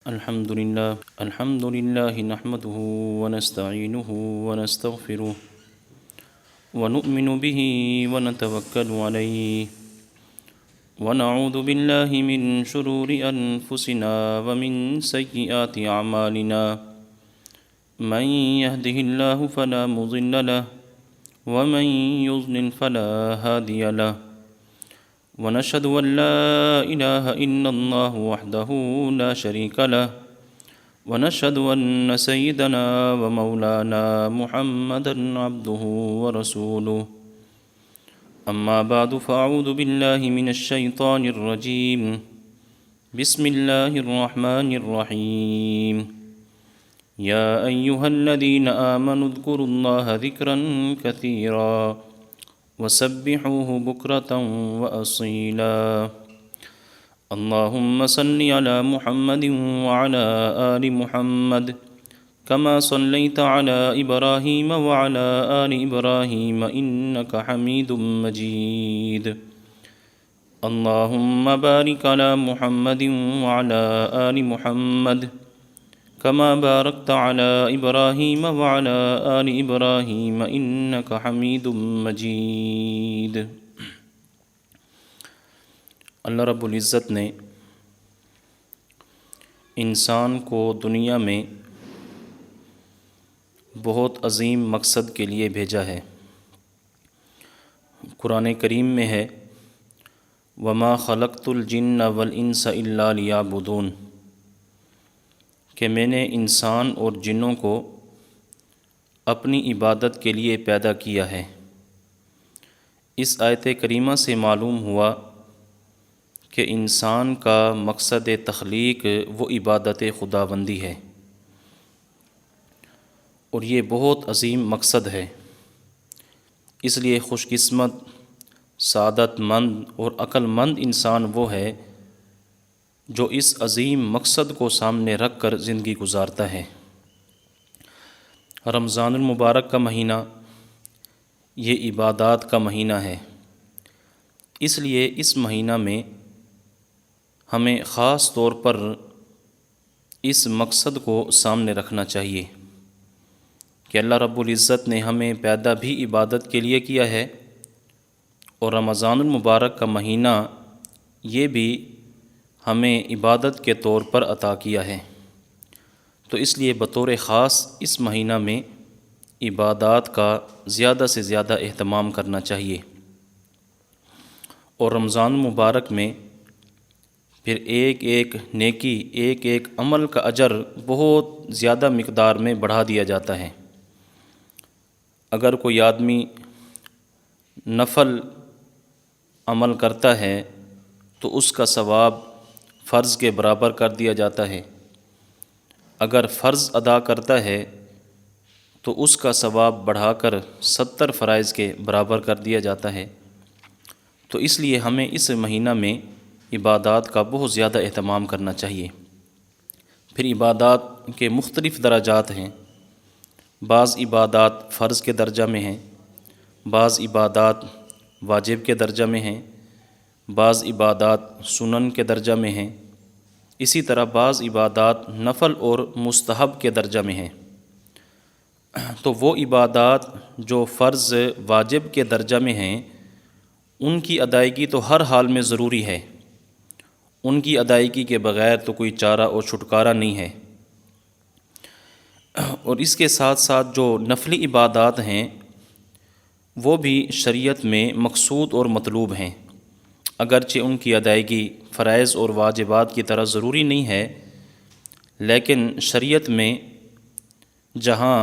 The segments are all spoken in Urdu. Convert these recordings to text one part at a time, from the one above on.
الحمد لله نحمده ونستعينه ونستغفره ونؤمن به ونتوكل عليه ونعوذ بالله من شرور أنفسنا ومن سيئات أعمالنا من يهده الله فلا مضل له ومن يضلل فلا هادي له ونشهد أن لا إله إلا الله وحده لا شريك له ونشهد أن سيدنا ومولانا محمدا عبده ورسوله أما بعد فأعوذ بالله من الشيطان الرجيم بسم الله الرحمن الرحيم يا أيها الذين آمنوا اذكروا الله ذكرا كثيرا وسبحوه بكرة وأصيلا اللهم صل على محمد وعلى آل محمد كما صليت على إبراهيم وعلى آل إبراهيم إنك حميد مجيد اللهم بارك على محمد وعلى آل محمد كما باركت على إبراهيم وعلى آل إبراهيم إنك حميد مجيد۔ اللہ رب العزت نے انسان کو دنیا میں بہت عظیم مقصد کے لیے بھیجا ہے۔ قرآن کریم میں ہے وَمَا خَلَقْتُ الْجِنَّ وَالْإِنسَ إِلَّا لِيَعْبُدُونَ کہ میں نے انسان اور جنوں کو اپنی عبادت کے لیے پیدا کیا ہے۔ اس آیت کریمہ سے معلوم ہوا کہ انسان کا مقصد تخلیق وہ عبادت خداوندی ہے، اور یہ بہت عظیم مقصد ہے۔ اس لیے خوش قسمت، سعادت مند اور عقل مند انسان وہ ہے جو اس عظیم مقصد کو سامنے رکھ کر زندگی گزارتا ہے۔ رمضان المبارک کا مہینہ یہ عبادات کا مہینہ ہے، اس لیے اس مہینہ میں ہمیں خاص طور پر اس مقصد کو سامنے رکھنا چاہیے کہ اللہ رب العزت نے ہمیں پیدا بھی عبادت کے لیے کیا ہے، اور رمضان المبارک کا مہینہ یہ بھی ہمیں عبادت کے طور پر عطا کیا ہے۔ تو اس لیے بطور خاص اس مہینہ میں عبادات کا زیادہ سے زیادہ اہتمام کرنا چاہیے، اور رمضان المبارک میں پھر ایک ایک نیکی، ایک ایک عمل کا اجر بہت زیادہ مقدار میں بڑھا دیا جاتا ہے۔ اگر کوئی آدمی نفل عمل کرتا ہے تو اس کا ثواب فرض کے برابر کر دیا جاتا ہے، اگر فرض ادا کرتا ہے تو اس کا ثواب بڑھا کر 70 فرائض کے برابر کر دیا جاتا ہے۔ تو اس لیے ہمیں اس مہینہ میں عبادات کا بہت زیادہ اہتمام کرنا چاہیے۔ پھر عبادات کے مختلف درجات ہیں، بعض عبادات فرض کے درجہ میں ہیں، بعض عبادات واجب کے درجہ میں ہیں، بعض عبادات سنن کے درجہ میں ہیں، اسی طرح بعض عبادات نفل اور مستحب کے درجہ میں ہیں۔ تو وہ عبادات جو فرض واجب کے درجہ میں ہیں ان کی ادائیگی تو ہر حال میں ضروری ہے، ان کی ادائیگی کے بغیر تو کوئی چارہ اور چھٹکارا نہیں ہے۔ اور اس کے ساتھ ساتھ جو نفلی عبادات ہیں وہ بھی شریعت میں مقصود اور مطلوب ہیں، اگرچہ ان کی ادائیگی فرائض اور واجبات کی طرح ضروری نہیں ہے، لیکن شریعت میں جہاں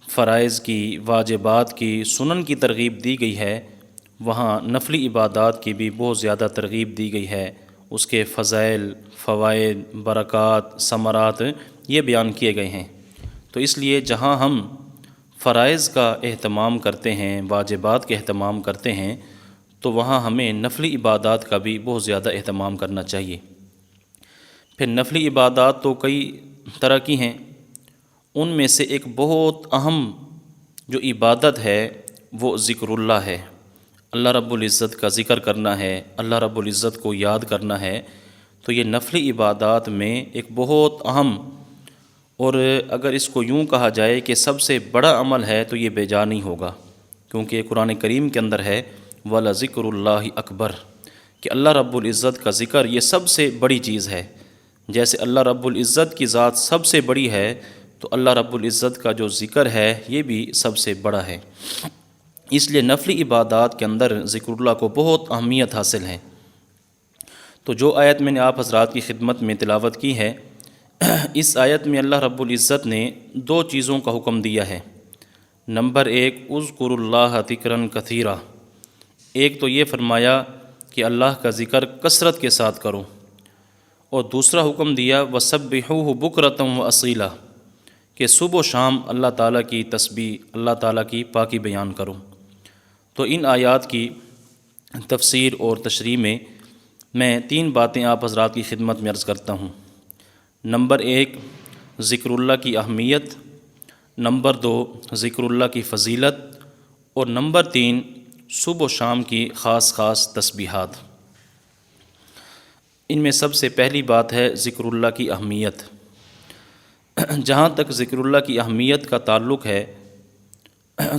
فرائض کی، واجبات کی، سنن کی ترغیب دی گئی ہے وہاں نفلی عبادات کی بھی بہت زیادہ ترغیب دی گئی ہے۔ اس کے فضائل، فوائد، برکات، ثمرات یہ بیان کیے گئے ہیں۔ تو اس لیے جہاں ہم فرائض کا اہتمام کرتے ہیں، واجبات کا اہتمام کرتے ہیں، تو وہاں ہمیں نفلی عبادات کا بھی بہت زیادہ اہتمام کرنا چاہیے۔ پھر نفلی عبادات تو کئی طرح کی ہیں، ان میں سے ایک بہت اہم جو عبادت ہے وہ ذکر اللہ ہے۔ اللہ رب العزت کا ذکر کرنا ہے، اللہ رب العزت کو یاد کرنا ہے، تو یہ نفلی عبادات میں ایک بہت اہم، اور اگر اس کو یوں کہا جائے کہ سب سے بڑا عمل ہے تو یہ بے جا نہیں ہوگا، کیونکہ قرآن کریم کے اندر ہے وَلَذِكْرُ اللَّهِ اکبر، کہ اللہ رب العزت کا ذکر یہ سب سے بڑی چیز ہے۔ جیسے اللہ رب العزت کی ذات سب سے بڑی ہے، تو اللہ رب العزت کا جو ذکر ہے یہ بھی سب سے بڑا ہے۔ اس لیے نفلی عبادات کے اندر ذکر اللہ کو بہت اہمیت حاصل ہے۔ تو جو آیت میں نے آپ حضرات کی خدمت میں تلاوت کی ہے، اس آیت میں اللہ رب العزت نے دو چیزوں کا حکم دیا ہے۔ نمبر ایک، اذکروا اللہ ذکرا کثیرا، ایک تو یہ فرمایا کہ اللہ کا ذکر کثرت کے ساتھ کرو، اور دوسرا حکم دیا وَسَبِّحُوهُ بُكْرَةً وَأَصِيلًا، کہ صبح و شام اللہ تعالیٰ کی تسبیح، اللہ تعالیٰ کی پاکی بیان کرو۔ تو ان آیات کی تفسیر اور تشریح میں تین باتیں آپ حضرات کی خدمت میں عرض کرتا ہوں۔ نمبر ایک، ذکر اللہ کی اہمیت، نمبر دو، ذکر اللہ کی فضیلت، اور نمبر تین، صبح و شام کی خاص تسبیحات۔ ان میں سب سے پہلی بات ہے ذکر اللہ کی اہمیت۔ جہاں تک ذکر اللہ کی اہمیت کا تعلق ہے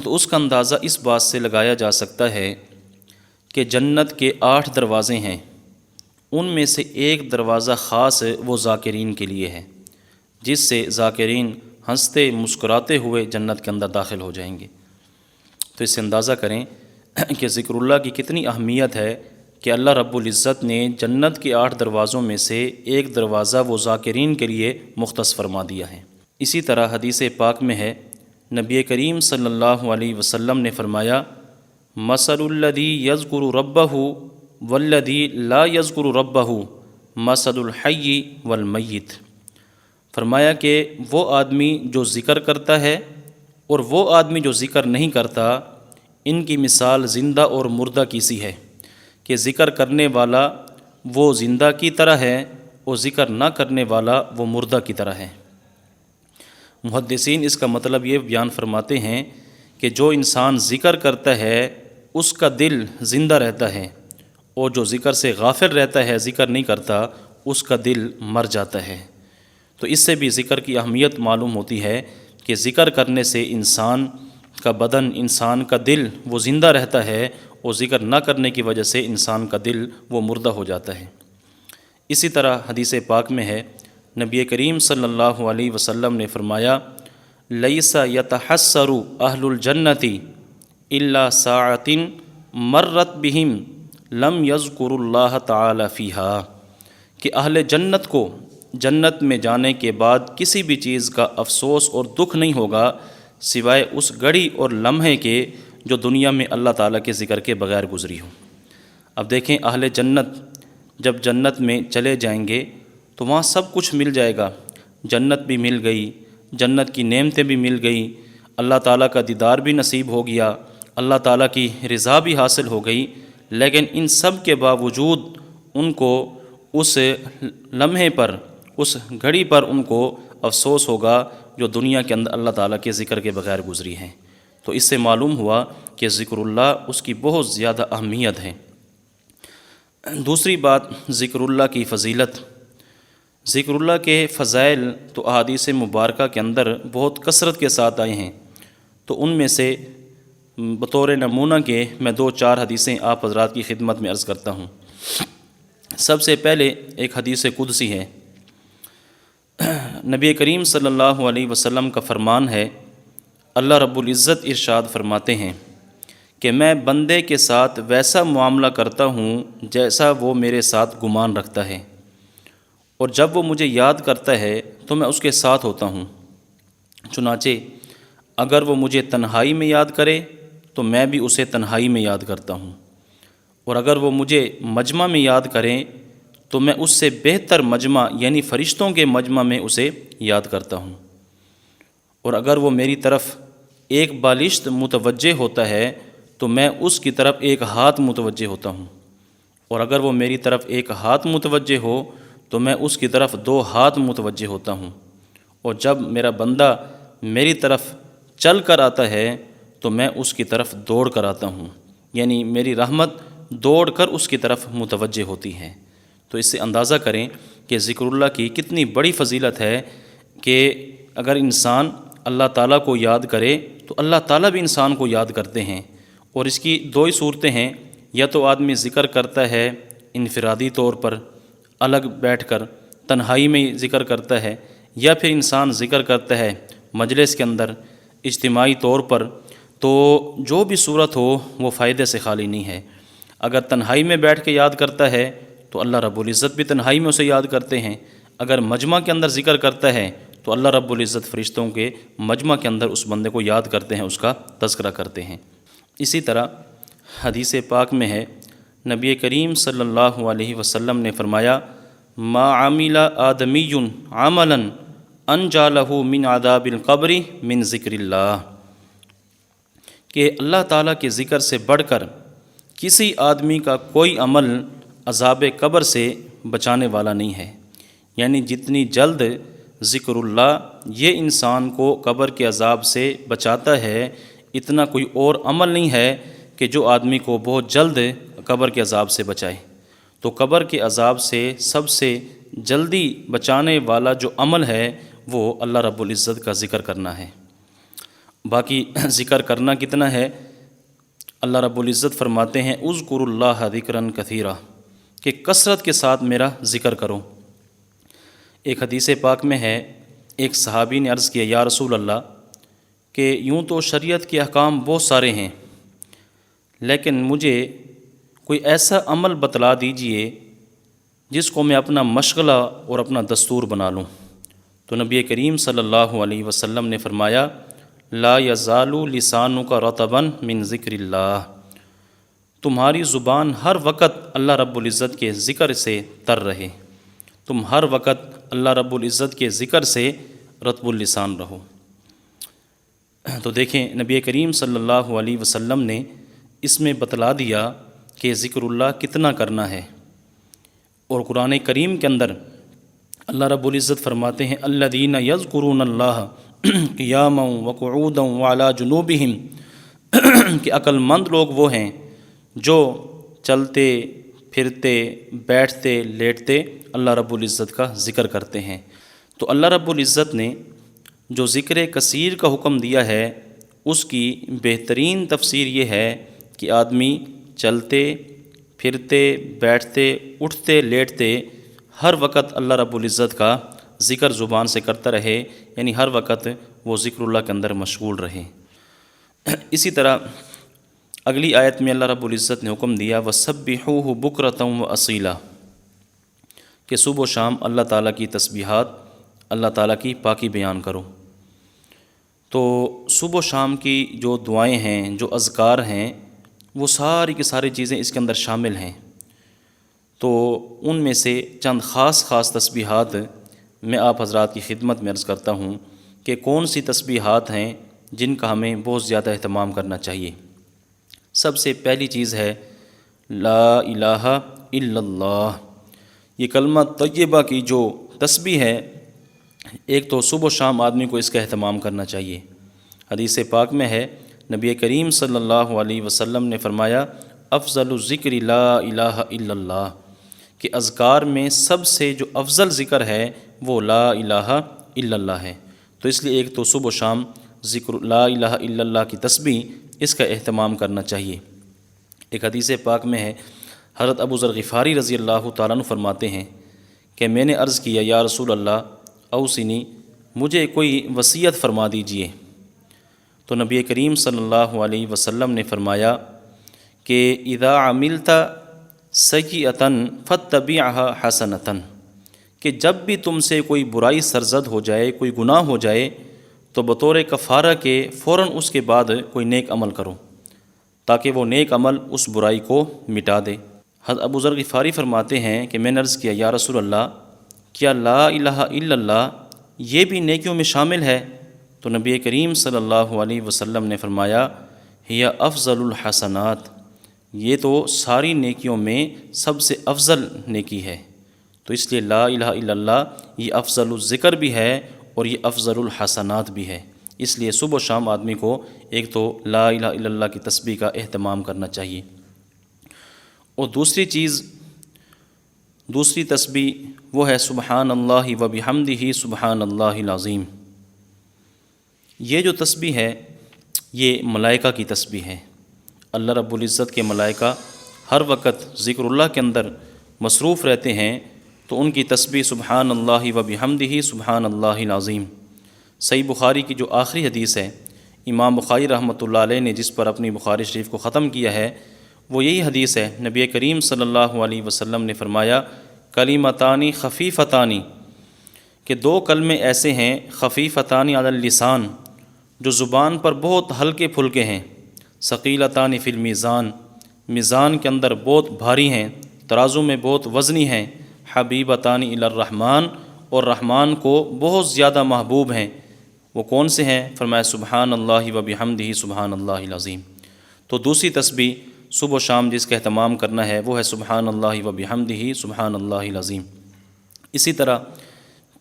تو اس کا اندازہ اس بات سے لگایا جا سکتا ہے کہ جنت کے 8 دروازے ہیں، ان میں سے ایک دروازہ خاص وہ ذاکرین کے لیے ہے، جس سے ذاکرین ہنستے مسکراتے ہوئے جنت کے اندر داخل ہو جائیں گے۔ تو اس سے اندازہ کریں کہ ذکر اللہ کی کتنی اہمیت ہے کہ اللہ رب العزت نے جنت کے 8 دروازوں میں سے ایک دروازہ وہ ذاکرین کے لیے مختص فرما دیا ہے۔ اسی طرح حدیث پاک میں ہے، نبی کریم صلی اللہ علیہ وسلم نے فرمایا مثل الذی یذکر ربہ والذی لا یذکر ربہ مثل الحی والمیت، فرمایا کہ وہ آدمی جو ذکر کرتا ہے اور وہ آدمی جو ذکر نہیں کرتا، ان کی مثال زندہ اور مردہ کی سی ہے، کہ ذکر کرنے والا وہ زندہ کی طرح ہے اور ذکر نہ کرنے والا وہ مردہ کی طرح ہے۔ محدثین اس کا مطلب یہ بیان فرماتے ہیں کہ جو انسان ذکر کرتا ہے اس کا دل زندہ رہتا ہے، اور جو ذکر سے غافل رہتا ہے، ذکر نہیں کرتا، اس کا دل مر جاتا ہے۔ تو اس سے بھی ذکر کی اہمیت معلوم ہوتی ہے کہ ذکر کرنے سے انسان کا بدن، انسان کا دل وہ زندہ رہتا ہے، اور ذکر نہ کرنے کی وجہ سے انسان کا دل وہ مردہ ہو جاتا ہے۔ اسی طرح حدیث پاک میں ہے، نبی کریم صلی اللہ علیہ وسلم نے فرمایا لیس یتحسر اہل الجنت الا ساعۃ مرت بہم لم یذکروا اللہ تعالی فیہا، کہ اہل جنت کو جنت میں جانے کے بعد کسی بھی چیز کا افسوس اور دکھ نہیں ہوگا سوائے اس گھڑی اور لمحے کے جو دنیا میں اللہ تعالیٰ کے ذکر کے بغیر گزری ہو۔ اب دیکھیں، اہل جنت جب جنت میں چلے جائیں گے تو وہاں سب کچھ مل جائے گا، جنت بھی مل گئی، جنت کی نعمتیں بھی مل گئی، اللہ تعالیٰ کا دیدار بھی نصیب ہو گیا، اللہ تعالیٰ کی رضا بھی حاصل ہو گئی، لیکن ان سب کے باوجود ان کو اس لمحے پر، اس گھڑی پر ان کو افسوس ہوگا جو دنیا کے اندر اللہ تعالیٰ کے ذکر کے بغیر گزری ہیں۔ تو اس سے معلوم ہوا کہ ذکر اللہ اس کی بہت زیادہ اہمیت ہے۔ دوسری بات، ذکر اللہ کی فضیلت۔ ذکر اللہ کے فضائل تو احادیث مبارکہ کے اندر بہت کثرت کے ساتھ آئے ہیں، تو ان میں سے بطور نمونہ کے میں 2-4 حدیثیں آپ حضرات کی خدمت میں عرض کرتا ہوں۔ سب سے پہلے ایک حدیث قدسی ہے، نبی کریم صلی اللہ علیہ وسلم کا فرمان ہے، اللہ رب العزت ارشاد فرماتے ہیں کہ میں بندے کے ساتھ ویسا معاملہ کرتا ہوں جیسا وہ میرے ساتھ گمان رکھتا ہے، اور جب وہ مجھے یاد کرتا ہے تو میں اس کے ساتھ ہوتا ہوں۔ چنانچہ اگر وہ مجھے تنہائی میں یاد کرے تو میں بھی اسے تنہائی میں یاد کرتا ہوں، اور اگر وہ مجھے مجمع میں یاد کریں تو میں اس سے بہتر مجمع یعنی فرشتوں کے مجمع میں اسے یاد کرتا ہوں، اور اگر وہ میری طرف ایک بالشت متوجہ ہوتا ہے تو میں اس کی طرف ایک ہاتھ متوجہ ہوتا ہوں، اور اگر وہ میری طرف ایک ہاتھ متوجہ ہو تو میں اس کی طرف 2 ہاتھ متوجہ ہوتا ہوں، اور جب میرا بندہ میری طرف چل کر آتا ہے تو میں اس کی طرف دوڑ کر آتا ہوں، یعنی میری رحمت دوڑ کر اس کی طرف متوجہ ہوتی ہے۔ تو اس سے اندازہ کریں کہ ذکر اللہ کی کتنی بڑی فضیلت ہے کہ اگر انسان اللہ تعالیٰ کو یاد کرے تو اللہ تعالیٰ بھی انسان کو یاد کرتے ہیں۔ اور اس کی دو ہی صورتیں ہیں، یا تو آدمی ذکر کرتا ہے انفرادی طور پر الگ بیٹھ کر تنہائی میں ذکر کرتا ہے، یا پھر انسان ذکر کرتا ہے مجلس کے اندر اجتماعی طور پر، تو جو بھی صورت ہو وہ فائدے سے خالی نہیں ہے۔ اگر تنہائی میں بیٹھ کے یاد کرتا ہے تو اللہ رب العزت بھی تنہائی میں اسے یاد کرتے ہیں، اگر مجمع کے اندر ذکر کرتا ہے تو اللہ رب العزت فرشتوں کے مجمع کے اندر اس بندے کو یاد کرتے ہیں، اس کا تذکرہ کرتے ہیں۔ اسی طرح حدیث پاک میں ہے، نبی کریم صلی اللہ علیہ وسلم نے فرمایا، ما عمل آدمی عملا انجا لہ من عذاب القبر من ذکر اللہ، کہ اللہ تعالیٰ کے ذکر سے بڑھ کر کسی آدمی کا کوئی عمل عذاب قبر سے بچانے والا نہیں ہے۔ یعنی جتنی جلد ذکر اللہ یہ انسان کو قبر کے عذاب سے بچاتا ہے، اتنا کوئی اور عمل نہیں ہے کہ جو آدمی کو بہت جلد قبر کے عذاب سے بچائے۔ تو قبر کے عذاب سے سب سے جلدی بچانے والا جو عمل ہے وہ اللہ رب العزت کا ذکر کرنا ہے۔ باقی ذکر کرنا کتنا ہے، اللہ رب العزت فرماتے ہیں، اذکروا اللہ ذکرا کثیرا، کہ کثرت کے ساتھ میرا ذکر کرو۔ ایک حدیث پاک میں ہے، ایک صحابی نے عرض کیا، یا رسول اللہ، کہ یوں تو شریعت کے احکام بہت سارے ہیں، لیکن مجھے کوئی ایسا عمل بتلا دیجئے جس کو میں اپنا مشغلہ اور اپنا دستور بنا لوں۔ تو نبی کریم صلی اللہ علیہ وسلم نے فرمایا، لا یزال لسانک رطبا من ذکر اللہ، تمہاری زبان ہر وقت اللہ رب العزت کے ذکر سے تر رہے، تم ہر وقت اللہ رب العزت کے ذکر سے رطب اللسان رہو۔ تو دیکھیں نبی کریم صلی اللہ علیہ وسلم نے اس میں بتلا دیا کہ ذکر اللہ کتنا کرنا ہے۔ اور قرآن کریم کے اندر اللہ رب العزت فرماتے ہیں، الذین یذکرون اللہ قیاما وقعودا وعلی جنوبہم، کہ عقل مند لوگ وہ ہیں جو چلتے پھرتے بیٹھتے لیٹتے اللہ رب العزت کا ذکر کرتے ہیں۔ تو اللہ رب العزت نے جو ذکر کثیر کا حکم دیا ہے، اس کی بہترین تفسیر یہ ہے کہ آدمی چلتے پھرتے بیٹھتے اٹھتے لیٹتے ہر وقت اللہ رب العزت کا ذکر زبان سے کرتا رہے، یعنی ہر وقت وہ ذکر اللہ کے اندر مشغول رہے۔ اسی طرح اگلی آیت میں اللہ رب العزت نے حکم دیا، وَسَبِّحُوهُ بُكْرَةً وَأَصِيلًا، کہ صبح و شام اللہ تعالیٰ کی تسبیحات، اللہ تعالیٰ کی پاکی بیان کرو۔ تو صبح و شام کی جو دعائیں ہیں، جو اذکار ہیں، وہ ساری کی ساری چیزیں اس کے اندر شامل ہیں۔ تو ان میں سے چند خاص تسبیحات میں آپ حضرات کی خدمت میں عرض کرتا ہوں کہ کون سی تسبیحات ہیں جن کا ہمیں بہت زیادہ اہتمام کرنا چاہیے۔ سب سے پہلی چیز ہے لا الہ الا اللہ، یہ کلمہ طیبہ کی جو تسبیح ہے، ایک تو صبح و شام آدمی کو اس کا اہتمام کرنا چاہیے۔ حدیث پاک میں ہے، نبی کریم صلی اللہ علیہ وسلم نے فرمایا، افضل الذکر لا الہ الا اللہ، کہ اذکار میں سب سے جو افضل ذکر ہے وہ لا الہ الا اللہ ہے۔ تو اس لیے ایک تو صبح و شام ذکر لا الہ الا اللہ کی تسبیح، اس کا اہتمام کرنا چاہیے۔ ایک حدیث پاک میں ہے، حضرت ابو ذر غفاری رضی اللہ تعالیٰ عنہ فرماتے ہیں کہ میں نے عرض کیا، یا رسول اللہ اوصنی، مجھے کوئی وصیت فرما دیجئے۔ تو نبی کریم صلی اللہ علیہ وسلم نے فرمایا کہ اذا عملت سیئۃ فاتبعها حسنۃ، کہ جب بھی تم سے کوئی برائی سرزد ہو جائے، کوئی گناہ ہو جائے، تو بطور کفارہ کے فوراً اس کے بعد کوئی نیک عمل کرو، تاکہ وہ نیک عمل اس برائی کو مٹا دے۔ حضرت ابو ذر غفاری فرماتے ہیں کہ میں نے عرض کیا، یا رسول اللہ، کیا لا الہ الا اللہ یہ بھی نیکیوں میں شامل ہے؟ تو نبی کریم صلی اللہ علیہ وسلم نے فرمایا، ہی افضل الحسنات، یہ تو ساری نیکیوں میں سب سے افضل نیکی ہے۔ تو اس لیے لا الہ الا اللہ یہ افضل الذکر بھی ہے اور یہ افضل الحسنات بھی ہے۔ اس لیے صبح و شام آدمی کو ایک تو لا الہ الا اللہ کی تسبیح کا اہتمام کرنا چاہیے۔ اور دوسری چیز دوسری تسبیح وہ ہے سبحان اللہ و بحمدہ سبحان اللہ العظیم۔ یہ جو تسبیح ہے یہ ملائکہ کی تسبیح ہے۔ اللہ رب العزت کے ملائکہ ہر وقت ذکر اللہ کے اندر مصروف رہتے ہیں، تو ان کی تسبیح سبحان اللہ و بحمدہ سبحان اللہ العظیم۔ صحیح بخاری کی جو آخری حدیث ہے، امام بخاری رحمۃ اللہ علیہ نے جس پر اپنی بخاری شریف کو ختم کیا ہے، وہ یہی حدیث ہے۔ نبی کریم صلی اللہ علیہ وسلم نے فرمایا کلمتانی خفیفتانی، کہ دو کلمے ایسے ہیں خفیفتانی علی اللسان، جو زبان پر بہت ہلکے پھلکے ہیں، ثقیلتانی فی المیزان، میزان کے اندر بہت بھاری ہیں، ترازو میں بہت وزنی ہیں، حبیبتانی الی الرحمن، اور رحمان کو بہت زیادہ محبوب ہیں۔ وہ کون سے ہیں؟ فرمایا سبحان اللہ و بحمدہ سبحان اللہ العظیم۔ تو دوسری تسبیح صبح و شام جس کا اہتمام کرنا ہے وہ ہے سبحان اللہ و بحمدہ سبحان اللہ العظیم۔ اسی طرح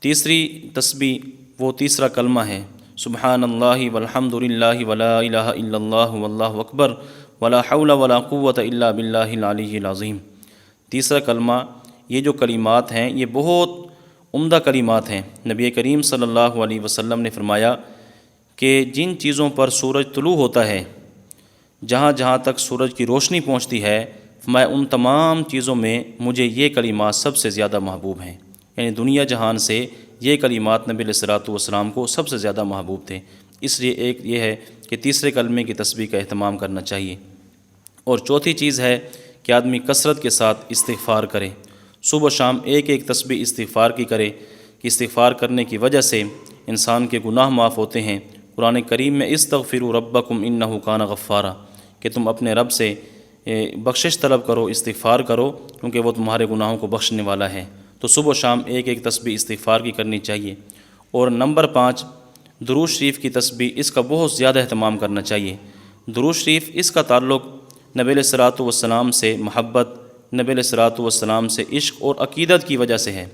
تیسری تسبیح وہ تیسرا کلمہ ہے سبحان اللہ والحمد للہ ولا الہ الا اللہ واللہ اکبر ولا حول ولا قوۃ الا باللہ العلی العظیم۔ تیسرا کلمہ، یہ جو کلمات ہیں یہ بہت عمدہ کلمات ہیں۔ نبی کریم صلی اللہ علیہ وسلم نے فرمایا کہ جن چیزوں پر سورج طلوع ہوتا ہے، جہاں جہاں تک سورج کی روشنی پہنچتی ہے، فرمایا ان تمام چیزوں میں مجھے یہ کلمات سب سے زیادہ محبوب ہیں۔ یعنی دنیا جہان سے یہ کلمات نبی علیہ الصلوۃ والسلام کو سب سے زیادہ محبوب تھے۔ اس لیے ایک یہ ہے کہ تیسرے کلمے کی تسبیح کا اہتمام کرنا چاہیے۔ اور چوتھی چیز ہے کہ آدمی کثرت کے ساتھ استغفار کرے، صبح و شام ایک ایک تسبیح استغفار کی کرے، کہ استغفار کرنے کی وجہ سے انسان کے گناہ معاف ہوتے ہیں۔ قرآن کریم میں استغفروا ربکم انہ کان غفارا، کہ تم اپنے رب سے بخشش طلب کرو، استغفار کرو، کیونکہ وہ تمہارے گناہوں کو بخشنے والا ہے۔ تو صبح و شام ایک ایک تسبیح استغفار کی کرنی چاہیے۔ اور نمبر 5 درود شریف کی تسبیح، اس کا بہت زیادہ اہتمام کرنا چاہیے۔ درود شریف اس کا تعلق نبی علیہ الصلوۃ والسلام سے محبت، نبی علیہ الصلوۃ والسلام سے عشق اور عقیدت کی وجہ سے ہے۔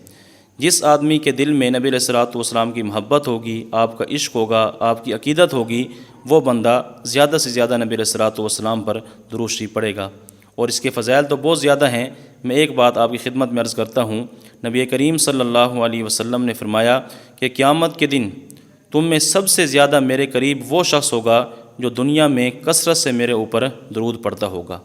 جس آدمی کے دل میں نبی علیہ الصلوۃ والسلام کی محبت ہوگی، آپ کا عشق ہوگا، آپ کی عقیدت ہوگی، وہ بندہ زیادہ سے زیادہ نبی علیہ الصلوۃ والسلام پر درود شریف پڑھے گا۔ اور اس کے فضائل تو بہت زیادہ ہیں۔ میں ایک بات آپ کی خدمت میں عرض کرتا ہوں، نبی کریم صلی اللہ علیہ وسلم نے فرمایا کہ قیامت کے دن تم میں سب سے زیادہ میرے قریب وہ شخص ہوگا جو دنیا میں کثرت سے میرے اوپر درود پڑھتا ہوگا۔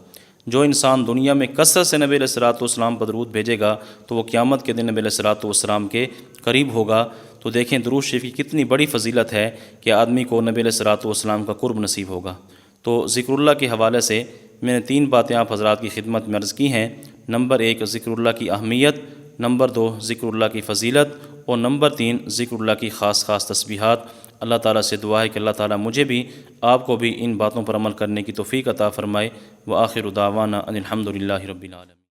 جو انسان دنیا میں کثرت سے نبی علیہ الصلوۃ والسلام پر درود بھیجے گا تو وہ قیامت کے دن نبی علیہ الصلوۃ والسلام کے قریب ہوگا۔ تو دیکھیں درود شریف کی کتنی بڑی فضیلت ہے کہ آدمی کو نبی علیہ الصلوۃ والسلام کا قرب نصیب ہوگا۔ تو ذکر اللہ کے حوالے سے میں نے 3 باتیں آپ حضرات کی خدمت میں عرض کی ہیں۔ نمبر 1 ذکر اللہ کی اہمیت، نمبر 2 ذکر اللہ کی فضیلت، اور نمبر 3 ذکر اللہ کی خاص تسبیحات۔ اللہ تعالیٰ سے دعا ہے کہ اللہ تعالیٰ مجھے بھی آپ کو بھی ان باتوں پر عمل کرنے کی توفیق عطا فرمائے۔ وآخر دعوانا ان الحمد للہ رب العالمین۔